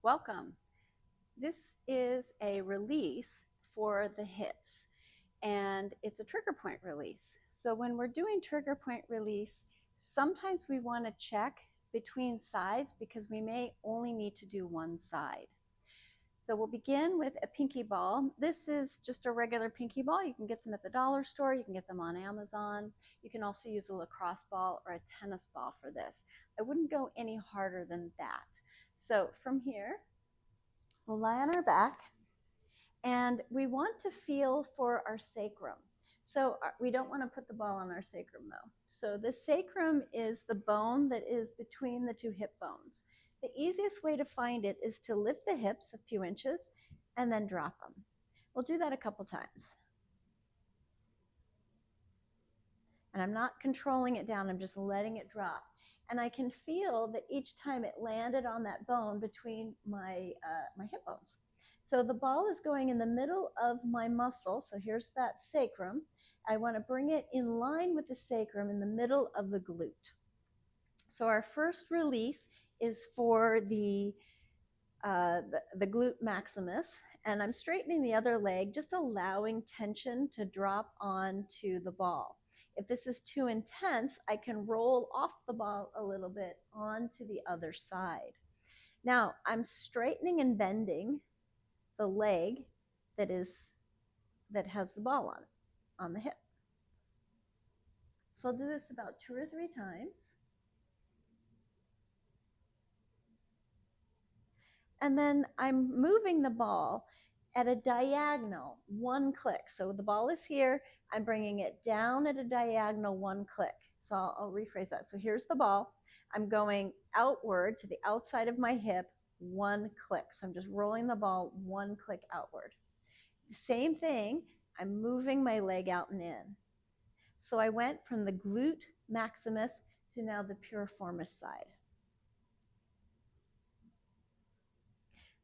Welcome. This is a release for the hips, and it's a trigger point release. So when we're doing trigger point release, sometimes we want to check between sides because we may only need to do one side. So we'll begin with a pinky ball. This is just a regular pinky ball. You can get them at the dollar store. You can get them on Amazon. You can also use a lacrosse ball or a tennis ball for this. I wouldn't go any harder than that. So from here, we'll lie on our back, and we want to feel for our sacrum. So we don't want to put the ball on our sacrum though. So the sacrum is the bone that is between the two hip bones. The easiest way to find it is to lift the hips a few inches and then drop them. We'll do that a couple times. And I'm not controlling it down, I'm just letting it drop. And I can feel that each time it landed on that bone between my hip bones. So the ball is going in the middle of my muscle. So here's that sacrum. I want to bring it in line with the sacrum in the middle of the glute. So our first release is for the glute maximus, and I'm straightening the other leg, just allowing tension to drop onto the ball. If this is too intense, I can roll off the ball a little bit onto the other side. Now I'm straightening and bending the leg that has the ball on the hip. So I'll do this about 2 or 3 times. And then I'm moving the ball at a diagonal, 1 click. So the ball is here, I'm bringing it down at a diagonal, 1 click. So I'll rephrase that. So here's the ball, I'm going outward to the outside of my hip, 1 click. So I'm just rolling the ball 1 click outward. Same thing, I'm moving my leg out and in. So I went from the glute maximus to now the piriformis side.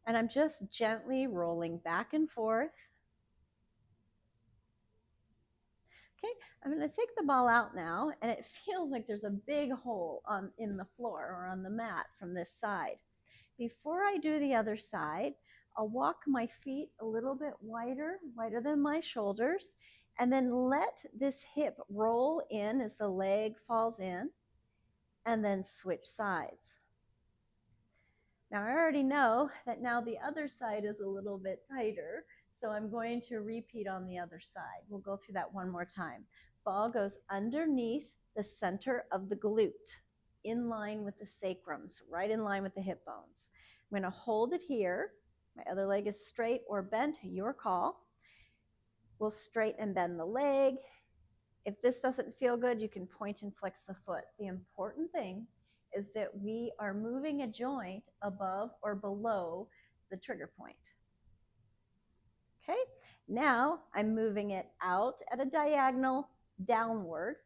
And I'm just gently rolling back and forth. Okay, I'm going to take the ball out now, and it feels like there's a big hole in the floor or on the mat from this side. Before I do the other side, I'll walk my feet a little bit wider than my shoulders, and then let this hip roll in as the leg falls in, and then switch sides. Now I already know that now the other side is a little bit tighter, so I'm going to repeat on the other side. We'll go through that one more time. Ball goes underneath the center of the glute, in line with the sacrums, right in line with the hip bones. I'm going to hold it here. My other leg is straight or bent, your call. We'll straighten and bend the leg. If this doesn't feel good, you can point and flex the foot. The important thing is that we are moving a joint above or below the trigger point. Okay, now I'm moving it out at a diagonal, downward,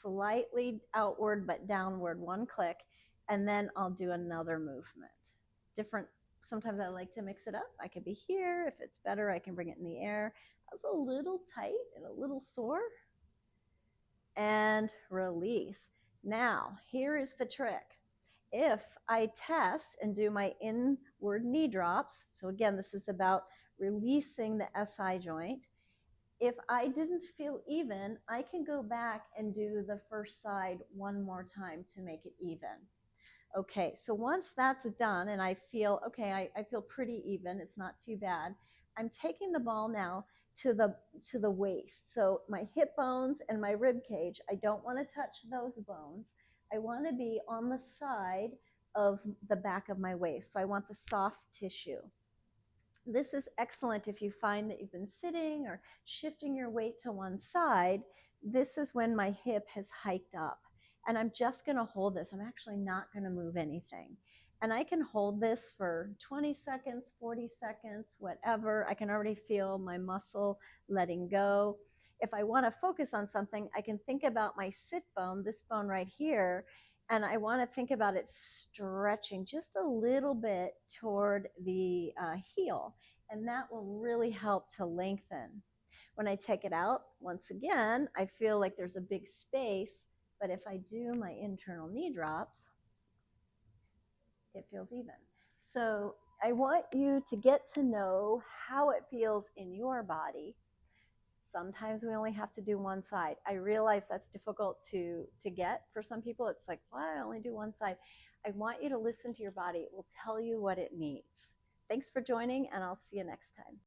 slightly outward but downward, 1 click, and then I'll do another movement. Sometimes I like to mix it up. I could be here. If it's better, I can bring it in the air. That's a little tight and a little sore. And release. Now, here is the trick. If I test and do my inward knee drops, so again, this is about releasing the SI joint. If I didn't feel even, I can go back and do the first side one more time to make it even. Okay, so once that's done and I feel, okay, I feel pretty even, it's not too bad, I'm taking the ball now to the waist. So my hip bones and my rib cage, I don't want to touch those bones. I want to be on the side of the back of my waist. So I want the soft tissue. This is excellent if you find that you've been sitting or shifting your weight to one side. This is when my hip has hiked up. And I'm just going to hold this. I'm actually not going to move anything. And I can hold this for 20 seconds, 40 seconds, whatever. I can already feel my muscle letting go. If I want to focus on something, I can think about my sit bone, this bone right here, and I want to think about it stretching just a little bit toward the heel, and that will really help to lengthen. When I take it out, once again, I feel like there's a big space, but if I do my internal knee drops, it feels even. So I want you to get to know how it feels in your body. Sometimes we only have to do one side. I realize that's difficult to get for some people. It's like, well, I only do one side. I want you to listen to your body. It will tell you what it needs. Thanks for joining, and I'll see you next time.